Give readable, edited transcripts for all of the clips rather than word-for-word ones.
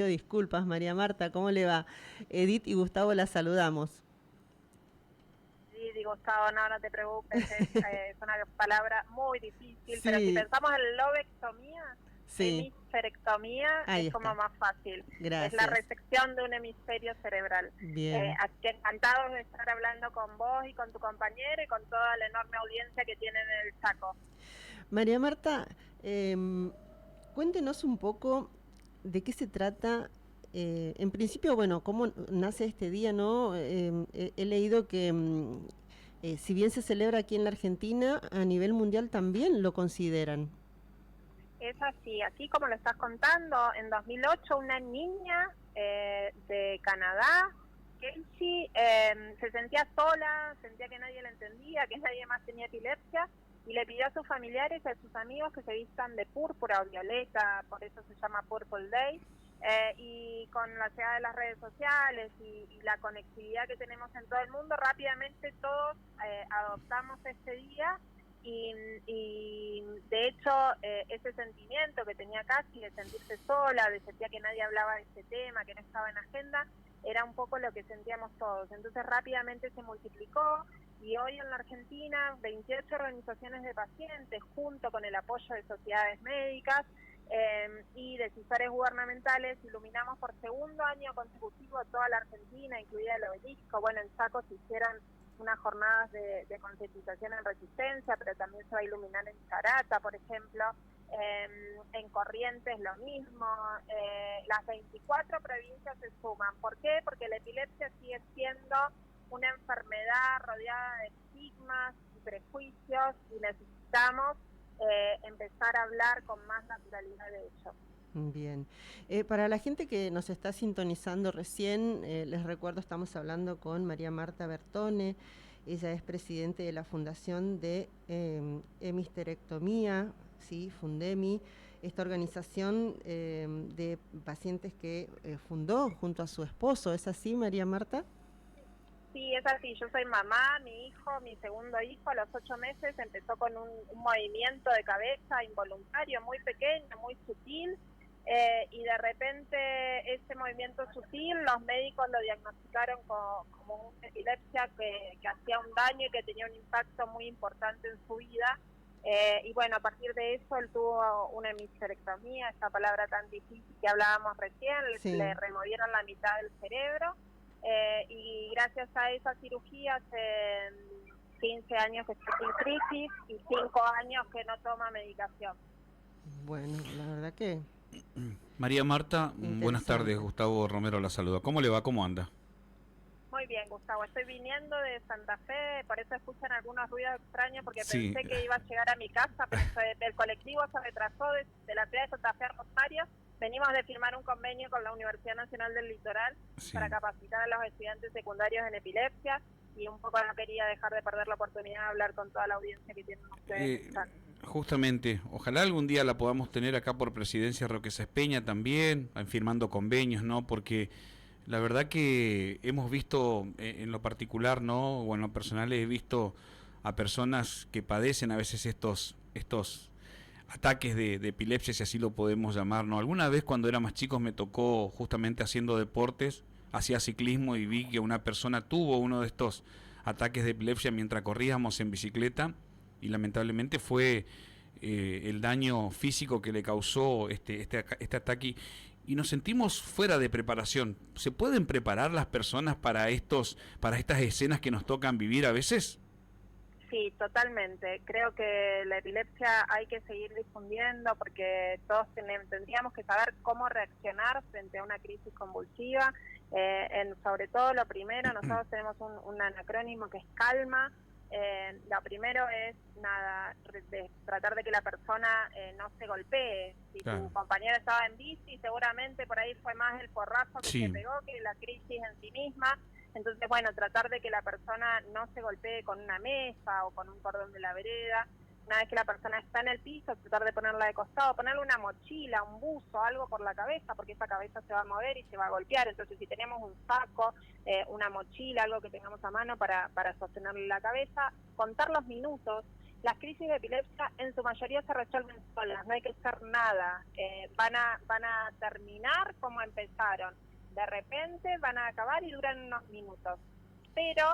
Disculpas, María Marta, ¿cómo le va? Edith y Gustavo la saludamos. Sí, Gustavo, no te preocupes, es una palabra muy difícil, pero si Sí, pensamos en lobectomía, sí, hemisferectomía ahí es como está. más fácil, es la Gracias. resección de un hemisferio cerebral. Bien. Así que encantados de estar hablando con vos y con tu compañero y con toda la enorme audiencia que tienen en el Chaco. María Marta, cuéntenos un poco de qué se trata. En principio, bueno, cómo nace este día, ¿no? He leído que si bien se celebra aquí en la Argentina, a nivel mundial también lo consideran. Es así, así como lo estás contando, en 2008 una niña de Canadá, Casey, se sentía sola, sentía que nadie la entendía, que nadie más tenía epilepsia, y le pidió a sus familiares y a sus amigos que se vistan de púrpura o violeta, por eso se llama Purple Day, y con la llegada de las redes sociales y la conectividad que tenemos en todo el mundo, rápidamente todos adoptamos este día y de hecho ese sentimiento que tenía casi de sentirse sola, de sentir que nadie hablaba de este tema, que no estaba en agenda, era un poco lo que sentíamos todos. Entonces rápidamente se multiplicó y hoy en la Argentina 28 organizaciones de pacientes junto con el apoyo de sociedades médicas y decisores gubernamentales iluminamos por segundo año consecutivo toda la Argentina, incluida el obelisco. Bueno, en Chaco se hicieron unas jornadas de concientización en Resistencia, pero también se va a iluminar en Charata, por ejemplo, en Corrientes lo mismo, las 24 provincias se suman. ¿Por qué? Porque la epilepsia sigue siendo una enfermedad rodeada de estigmas y prejuicios y necesitamos empezar a hablar con más naturalidad de ello. Bien. Para la gente que nos está sintonizando recién, les recuerdo, estamos hablando con María Marta Bertone. Ella es presidente de la Fundación de Hemisterectomía, ¿sí? Fundemi, esta organización de pacientes que fundó junto a su esposo. ¿Es así, María Marta? Sí, es así. Yo soy mamá, mi hijo, mi segundo hijo, a los 8 meses empezó con un movimiento de cabeza involuntario, muy pequeño, muy sutil, y de repente ese movimiento sutil, los médicos lo diagnosticaron como una epilepsia que hacía un daño y que tenía un impacto muy importante en su vida. Y bueno, a partir de eso él tuvo una hemisterectomía, esa palabra tan difícil que hablábamos recién, Sí. le removieron la mitad del cerebro. Y gracias a esa cirugía hace 15 años que está sin crisis y 5 años que no toma medicación. Bueno, la verdad que María Marta, buenas tardes. interesante. Gustavo Romero la saluda. ¿Cómo le va? ¿Cómo anda? Muy bien, Gustavo, estoy viniendo de Santa Fe, por eso escuchan algunos ruidos extraños, porque Sí, pensé que iba a llegar a mi casa, pero el colectivo se retrasó de la ciudad de Santa Fe a Rosario. Venimos de firmar un convenio con la Universidad Nacional del Litoral para sí. capacitar a los estudiantes secundarios en epilepsia, y un poco no quería dejar de perder la oportunidad de hablar con toda la audiencia que tienen ustedes en Eh, chat. Justamente, ojalá algún día la podamos tener acá por Presidencia Roque Sespeña también, firmando convenios, ¿no? Porque la verdad que hemos visto en lo particular, ¿no? O en lo personal he visto a personas que padecen a veces estos ataques de epilepsia, si así lo podemos llamar, ¿no? Alguna vez cuando era más chicos me tocó justamente haciendo deportes, hacía ciclismo y vi que una persona tuvo uno de estos ataques de epilepsia mientras corríamos en bicicleta y lamentablemente fue el daño físico que le causó este ataque y nos sentimos fuera de preparación. ¿Se pueden preparar las personas para estas escenas que nos tocan vivir a veces? Sí, totalmente. Creo que la epilepsia hay que seguir difundiendo porque todos tendríamos que saber cómo reaccionar frente a una crisis convulsiva. Sobre todo lo primero, nosotros tenemos un anacrónimo que es calma. Lo primero es tratar de que la persona no se golpee. Si tu Claro. compañero estaba en bici, seguramente por ahí fue más el porrazo que se Sí, pegó que la crisis en sí misma. Entonces, bueno, tratar de que la persona no se golpee con una mesa o con un cordón de la vereda. Una vez que la persona está en el piso, tratar de ponerla de costado, ponerle una mochila, un buzo, algo por la cabeza, porque esa cabeza se va a mover y se va a golpear. Entonces, si tenemos un saco, una mochila, algo que tengamos a mano para sostenerle la cabeza, contar los minutos. Las crisis de epilepsia en su mayoría se resuelven solas, no hay que hacer nada. Van a terminar como empezaron. De repente van a acabar y duran unos minutos. Pero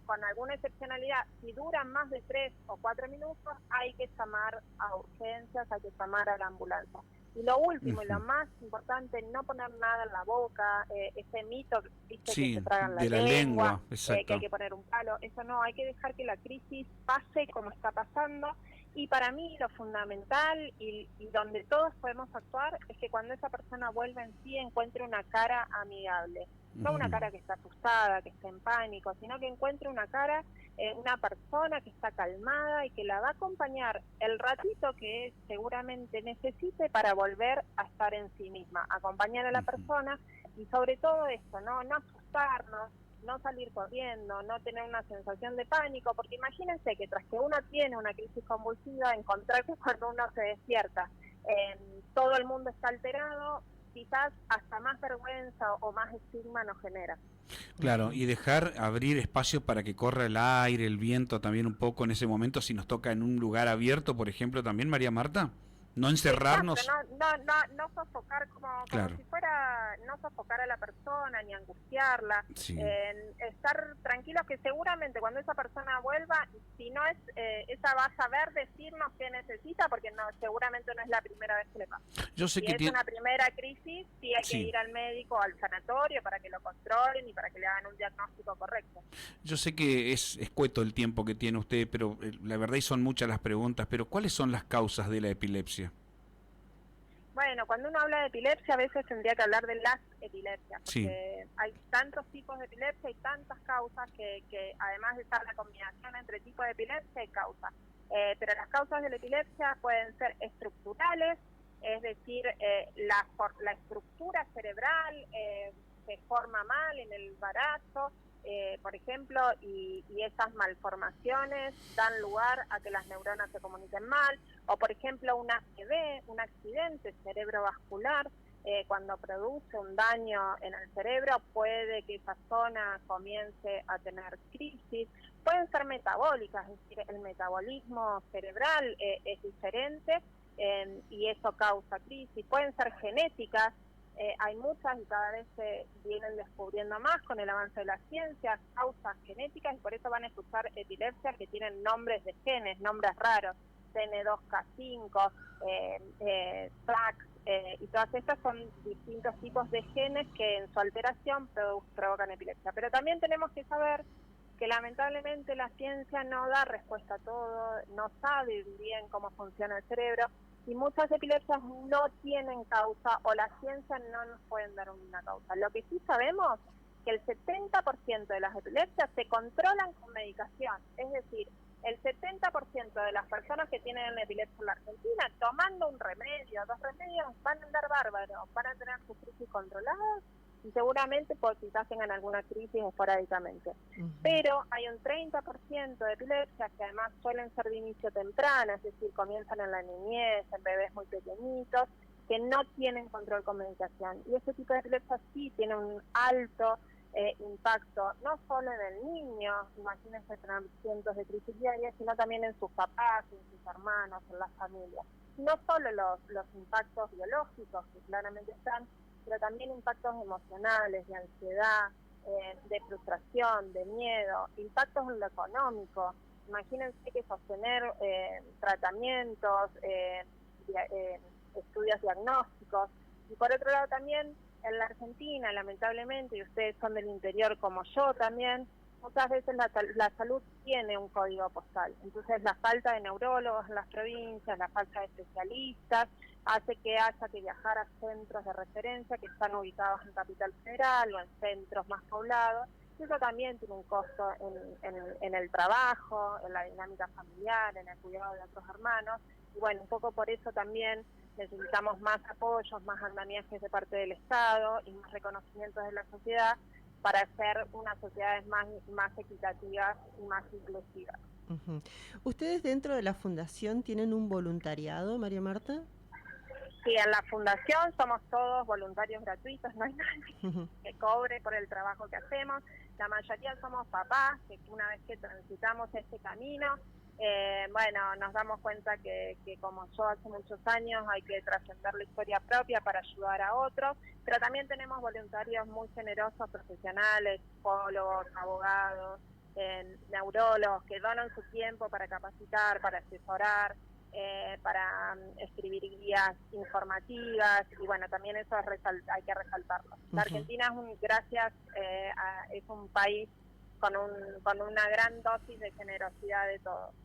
con alguna excepcionalidad, si duran más de 3 o 4 minutos, hay que llamar a urgencias, hay que llamar a la ambulancia. Y lo último y lo más importante, no poner nada en la boca, ese mito, viste, Sí, que se tragan la de la lengua, que exacto. hay que poner un palo, eso no, hay que dejar que la crisis pase como está pasando. Y para mí lo fundamental y donde todos podemos actuar es que cuando esa persona vuelva en sí encuentre una cara amigable. No una cara que está asustada, que está en pánico, sino que encuentre una cara, una persona que está calmada y que la va a acompañar el ratito que seguramente necesite para volver a estar en sí misma. Acompañar a la persona y sobre todo esto, no asustarnos, no salir corriendo, no tener una sensación de pánico, porque imagínense que tras que uno tiene una crisis convulsiva, encontrarse cuando uno se despierta, todo el mundo está alterado, quizás hasta más vergüenza o más estigma nos genera. Claro, y dejar abrir espacio para que corra el aire, el viento también un poco en ese momento, si nos toca en un lugar abierto, por ejemplo, también, María Marta. No Exacto, encerrarnos. no sofocar como Claro, si fuera, no sofocar a la persona ni angustiarla, sí. estar tranquilos que seguramente cuando esa persona vuelva, si no es, ella va a saber decirnos qué necesita, porque no, seguramente no es la primera vez que le pasa. Yo sé Si que es tiene... una primera crisis, sí hay que Sí. ir al médico o al sanatorio para que lo controlen y para que le hagan un diagnóstico correcto. Yo sé que es escueto el tiempo que tiene usted, pero la verdad y son muchas las preguntas, pero ¿cuáles son las causas de la epilepsia? Bueno, cuando uno habla de epilepsia, a veces tendría que hablar de las epilepsias, Sí. porque hay tantos tipos de epilepsia y tantas causas que además de estar la combinación entre tipo de epilepsia y causa. Pero las causas de la epilepsia pueden ser estructurales, es decir, la estructura cerebral se forma mal en el embarazo, por ejemplo, y esas malformaciones dan lugar a que las neuronas se comuniquen mal, o por ejemplo un ACV, un accidente cerebrovascular, cuando produce un daño en el cerebro puede que esa zona comience a tener crisis. Pueden ser metabólicas, es decir, el metabolismo cerebral es diferente y eso causa crisis. Pueden ser genéticas, hay muchas y cada vez se vienen descubriendo más con el avance de la ciencia, causas genéticas, y por eso van a escuchar epilepsias que tienen nombres de genes, nombres raros, CN2K5, TAX, y todas estas son distintos tipos de genes que en su alteración provocan epilepsia. Pero también tenemos que saber que lamentablemente la ciencia no da respuesta a todo, no sabe bien cómo funciona el cerebro, y muchas epilepsias no tienen causa o la ciencia no nos pueden dar una causa. Lo que sí sabemos es que el 70% de las epilepsias se controlan con medicación, es decir, el 70% de las personas que tienen epilepsia en la Argentina, tomando un remedio, 2 remedios, van a andar bárbaros, van a tener sus crisis controladas y seguramente quizás tengan alguna crisis esporádicamente. Pero hay un 30% de epilepsias que además suelen ser de inicio temprano, es decir, comienzan en la niñez, en bebés muy pequeñitos, que no tienen control con medicación. Y ese tipo de epilepsia sí tiene un alto impacto, no solo en el niño, imagínense tener cientos de crisis diarias, sino también en sus papás, en sus hermanos, en las familias. No solo los impactos biológicos, que claramente están, pero también impactos emocionales, de ansiedad, de frustración, de miedo, impactos en lo económico. Imagínense que sostener tratamientos, estudios diagnósticos, y por otro lado también en la Argentina, lamentablemente, y ustedes son del interior como yo también, muchas veces la salud tiene un código postal. Entonces la falta de neurólogos en las provincias, la falta de especialistas, hace que haya que viajar a centros de referencia que están ubicados en Capital Federal o en centros más poblados. Y eso también tiene un costo en el trabajo, en la dinámica familiar, en el cuidado de otros hermanos. Y bueno, un poco por eso también necesitamos más apoyos, más andamiajes de parte del Estado y más reconocimientos de la sociedad para hacer unas sociedades más equitativas y más inclusivas. ¿Ustedes dentro de la fundación tienen un voluntariado, María Marta? Sí, en la fundación somos todos voluntarios gratuitos, no hay nadie que cobre por el trabajo que hacemos. La mayoría somos papás, que una vez que transitamos este camino, bueno, nos damos cuenta que como yo hace muchos años hay que trascender la historia propia para ayudar a otros, pero también tenemos voluntarios muy generosos, profesionales, psicólogos, abogados, neurólogos que donan su tiempo para capacitar, para asesorar, para escribir guías informativas, y bueno, también eso hay que resaltarlo. La Argentina es un país con una gran dosis de generosidad de todos.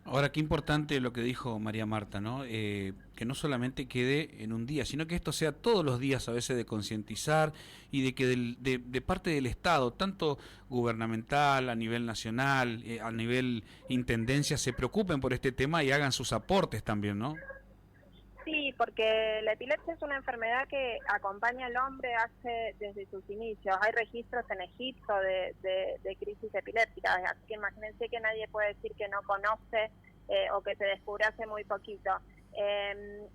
Ahora, qué importante lo que dijo María Marta, ¿no? Que no solamente quede en un día, sino que esto sea todos los días, a veces de concientizar y de que de parte del Estado, tanto gubernamental, a nivel nacional, a nivel intendencia, se preocupen por este tema y hagan sus aportes también, ¿no? Sí, porque la epilepsia es una enfermedad que acompaña al hombre desde sus inicios. Hay registros en Egipto de crisis epilépticas, así que imagínense que nadie puede decir que no conoce o que se descubrió hace muy poquito.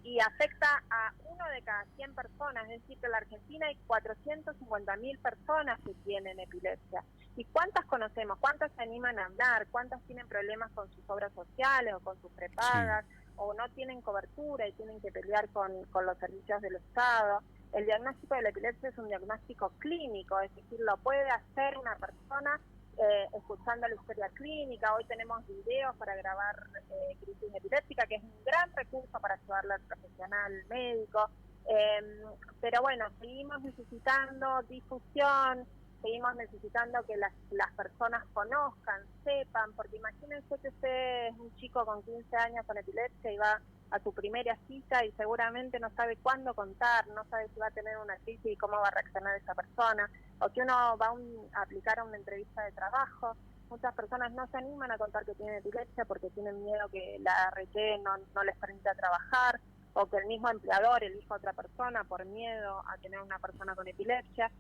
Y afecta a 1 de cada 100 personas, es decir, que en la Argentina hay 450.000 personas que tienen epilepsia. ¿Y cuántas conocemos? ¿Cuántas se animan a hablar? ¿Cuántas tienen problemas con sus obras sociales o con sus prepagas? Sí. O no tienen cobertura y tienen que pelear con los servicios del Estado. El diagnóstico de la epilepsia es un diagnóstico clínico, es decir, lo puede hacer una persona escuchando la historia clínica. Hoy tenemos videos para grabar crisis epiléptica, que es un gran recurso para ayudarle al profesional médico. Pero bueno, seguimos necesitando difusión, seguimos necesitando que las personas conozcan, sepan, porque imagínense que usted es un chico con 15 años con epilepsia y va a su primera cita y seguramente no sabe cuándo contar, no sabe si va a tener una crisis y cómo va a reaccionar esa persona, o que uno va a aplicar a una entrevista de trabajo. Muchas personas no se animan a contar que tienen epilepsia porque tienen miedo que la ART no les permita trabajar, o que el mismo empleador elija a otra persona por miedo a tener una persona con epilepsia,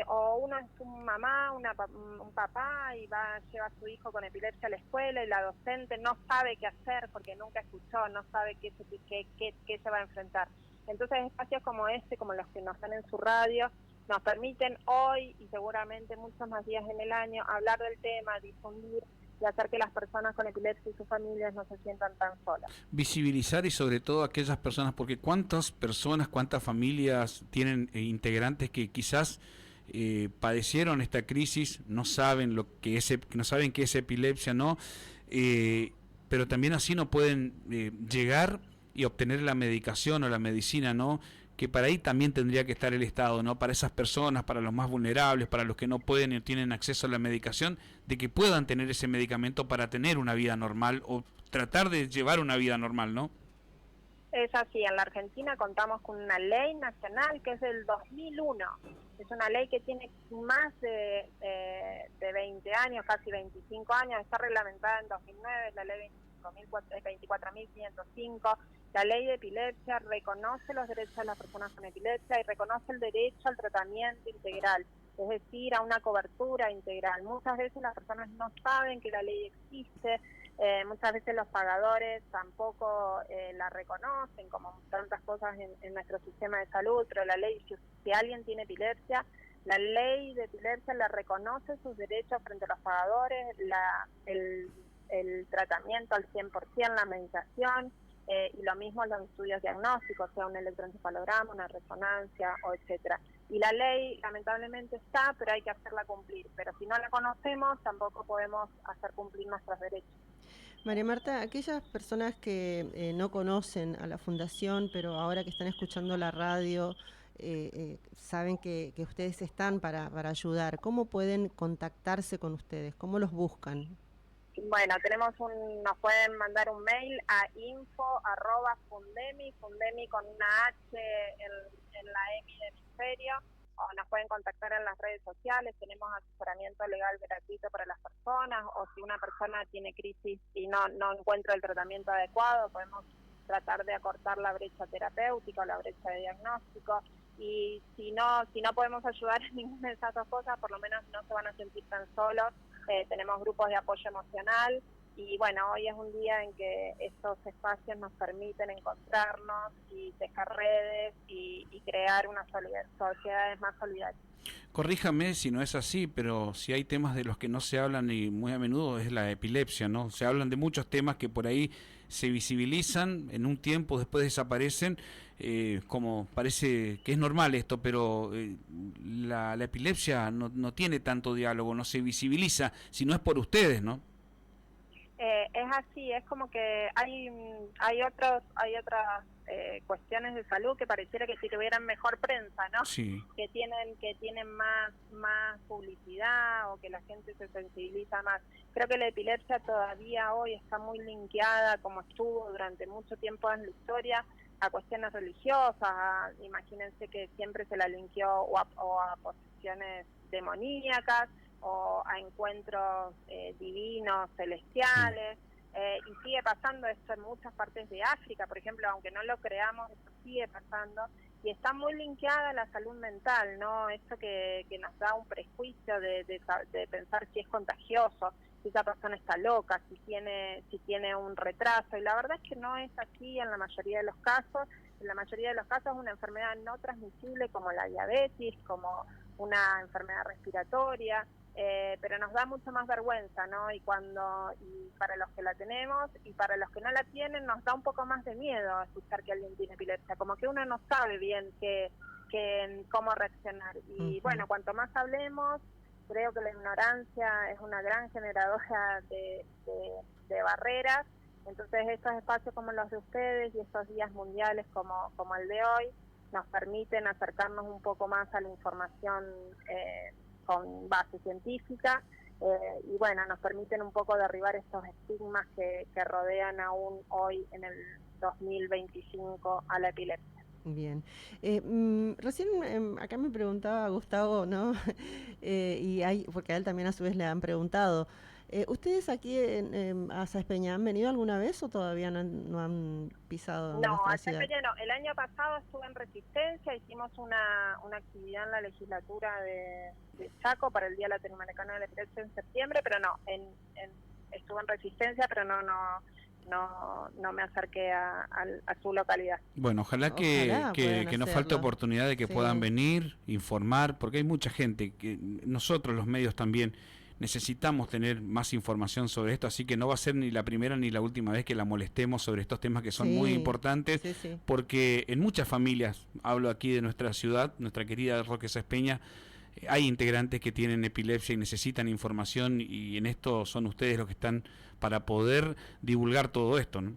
o uno es un mamá, un papá y lleva a su hijo con epilepsia a la escuela y la docente no sabe qué hacer porque nunca escuchó, no sabe qué se va a enfrentar. Entonces espacios como este, como los que nos están en su radio, nos permiten hoy y seguramente muchos más días en el año hablar del tema, difundir y hacer que las personas con epilepsia y sus familias no se sientan tan solas. Visibilizar y sobre todo aquellas personas, porque cuántas personas, cuántas familias tienen integrantes que quizás padecieron esta crisis, no saben no saben qué es epilepsia, ¿no? Pero también así no pueden llegar y obtener la medicación o la medicina, ¿no? Que para ahí también tendría que estar el Estado, ¿no? Para esas personas, para los más vulnerables, para los que no pueden y tienen acceso a la medicación, de que puedan tener ese medicamento para tener una vida normal o tratar de llevar una vida normal, ¿no? Es así, en la Argentina contamos con una ley nacional que es del 2001. Es una ley que tiene más de 20 años, casi 25 años, está reglamentada en 2009, la ley 24.505. La ley de epilepsia reconoce los derechos de las personas con epilepsia y reconoce el derecho al tratamiento integral, es decir, a una cobertura integral. Muchas veces las personas no saben que la ley existe, muchas veces los pagadores tampoco la reconocen, como tantas cosas en nuestro sistema de salud, pero la ley, si alguien tiene epilepsia, la ley de epilepsia le reconoce sus derechos frente a los pagadores, el tratamiento al 100%, la medicación, y lo mismo los estudios diagnósticos, sea un electroencefalograma, una resonancia, o etcétera. Y la ley lamentablemente está, pero hay que hacerla cumplir. Pero si no la conocemos, tampoco podemos hacer cumplir nuestros derechos. María Marta, aquellas personas que no conocen a la Fundación, pero ahora que están escuchando la radio, saben que ustedes están para ayudar, ¿cómo pueden contactarse con ustedes? ¿Cómo los buscan? Bueno, nos pueden mandar un mail a info@fundemi, Fundemi con una H en la M de hemisferio, o nos pueden contactar en las redes sociales. Tenemos asesoramiento legal gratuito para las personas, o si una persona tiene crisis y no encuentra el tratamiento adecuado, podemos tratar de acortar la brecha terapéutica o la brecha de diagnóstico. Y si no podemos ayudar en ninguna de esas dos cosas, por lo menos no se van a sentir tan solos. Tenemos grupos de apoyo emocional y bueno, hoy es un día en que estos espacios nos permiten encontrarnos y tejer redes y crear unas sociedades más solidarias. Corríjame si no es así, pero si hay temas de los que no se hablan y muy a menudo es la epilepsia, ¿no? Se hablan de muchos temas que por ahí se visibilizan en un tiempo, después desaparecen, como parece que es normal esto, pero la epilepsia no tiene tanto diálogo, no se visibiliza, si no es por ustedes, ¿no? Es así, es como que hay otras cuestiones de salud que pareciera que si tuvieran mejor prensa, ¿no? Sí. Que tienen más publicidad, o que la gente se sensibiliza más. Creo que la epilepsia todavía hoy está muy linkeada, como estuvo durante mucho tiempo en la historia, a cuestiones religiosas. Imagínense que siempre se la linkeó o a posesiones demoníacas, o a encuentros divinos, celestiales, y sigue pasando esto en muchas partes de África, por ejemplo, aunque no lo creamos, esto sigue pasando, y está muy linkeada a la salud mental, ¿no? Esto que nos da un prejuicio de pensar si es contagioso, si esa persona está loca, si tiene un retraso, y la verdad es que no es así en la mayoría de los casos. En la mayoría de los casos es una enfermedad no transmisible como la diabetes, como una enfermedad respiratoria, pero nos da mucho más vergüenza, ¿no? Y para los que la tenemos y para los que no la tienen, nos da un poco más de miedo escuchar que alguien tiene epilepsia, como que uno no sabe bien cómo reaccionar. Y bueno, cuanto más hablemos, creo que la ignorancia es una gran generadora de barreras. Entonces estos espacios como los de ustedes y estos días mundiales como el de hoy nos permiten acercarnos un poco más a la información con base científica, y bueno, nos permiten un poco derribar estos estigmas que rodean aún hoy en el 2025 a la epilepsia. Bien. Recién acá me preguntaba Gustavo, ¿no? Porque a él también a su vez le han preguntado. ¿Ustedes aquí a Saespeña han venido alguna vez o todavía no han pisado nuestra ciudad? No, no. El año pasado estuve en Resistencia, hicimos una actividad en la legislatura de Chaco para el Día Latinoamericano de la Epilepsia en septiembre, pero no, estuve en Resistencia, pero no me acerqué a su localidad. Bueno, ojalá que no falte oportunidad de que puedan venir, informar, porque hay mucha gente, que nosotros los medios también necesitamos tener más información sobre esto, así que no va a ser ni la primera ni la última vez que la molestemos sobre estos temas que son muy importantes, porque en muchas familias, hablo aquí de nuestra ciudad, nuestra querida Roque Saespeña, hay integrantes que tienen epilepsia y necesitan información, y en esto son ustedes los que están para poder divulgar todo esto, ¿no?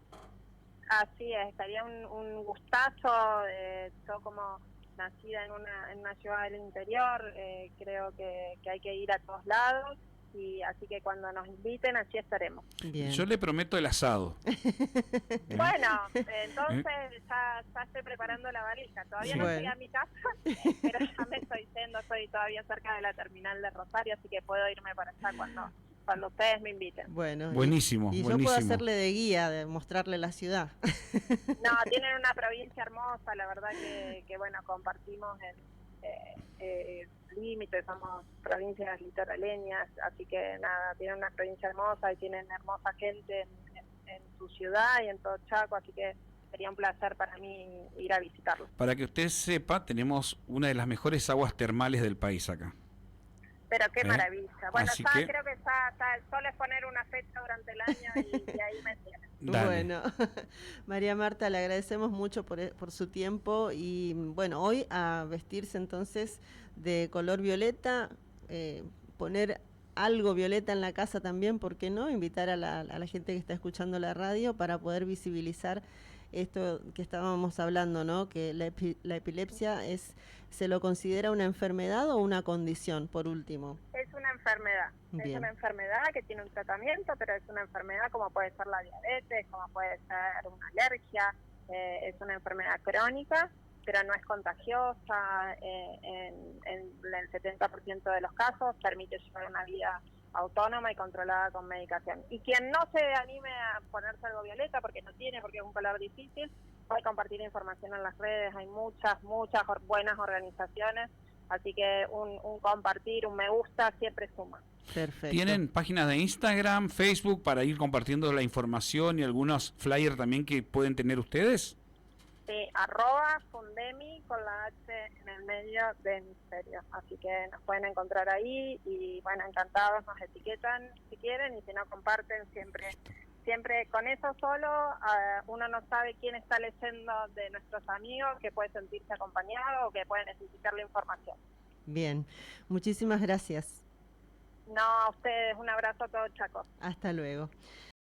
Así es, estaría un gustazo. Yo como nacida en una ciudad del interior, creo que hay que ir a todos lados, y así que cuando nos inviten, así estaremos. Bien. Yo le prometo el asado. Bueno, entonces ya estoy preparando la valija. Todavía no llegué a mi casa, pero ya me estoy yendo, estoy todavía cerca de la terminal de Rosario, así que puedo irme para allá cuando ustedes me inviten. Bueno, buenísimo. Y yo puedo hacerle de guía, de mostrarle la ciudad. No, tienen una provincia hermosa, la verdad que bueno, compartimos límites, somos provincias litoraleñas, así que nada, tienen una provincia hermosa y tienen hermosa gente en su ciudad y en todo Chaco, así que sería un placer para mí ir a visitarlo. Para que usted sepa, tenemos una de las mejores aguas termales del país acá. Pero qué maravilla. Bueno, creo que solo es poner una fecha durante el año y ahí me tienen. Bueno, María Marta, le agradecemos mucho por su tiempo, y bueno, hoy a vestirse entonces de color violeta, poner algo violeta en la casa también, ¿por qué no? Invitar a la gente que está escuchando la radio para poder visibilizar esto que estábamos hablando, ¿no? Que la epilepsia ¿se lo considera una enfermedad o una condición, por último? Es una enfermedad. Bien. Es una enfermedad que tiene un tratamiento, pero es una enfermedad como puede ser la diabetes, como puede ser una alergia, es una enfermedad crónica, pero no es contagiosa. En el 70% de los casos permite llevar una vida autónoma y controlada con medicación. Y quien no se anime a ponerse algo violeta porque no tiene, porque es un color difícil, puede compartir información en las redes. Hay muchas buenas organizaciones, así que un compartir, un me gusta siempre suma. Perfecto. ¿Tienen páginas de Instagram, Facebook para ir compartiendo la información y algunos flyers también que pueden tener ustedes? Sí, @Fundemi con la H en el medio de Hemisferio. Así que nos pueden encontrar ahí y bueno, encantados, nos etiquetan si quieren y si no comparten siempre. Siempre con eso solo uno no sabe quién está leyendo de nuestros amigos, que puede sentirse acompañado o que puede necesitar la información. Bien, muchísimas gracias. No, a ustedes, un abrazo a todos, Chaco. Hasta luego.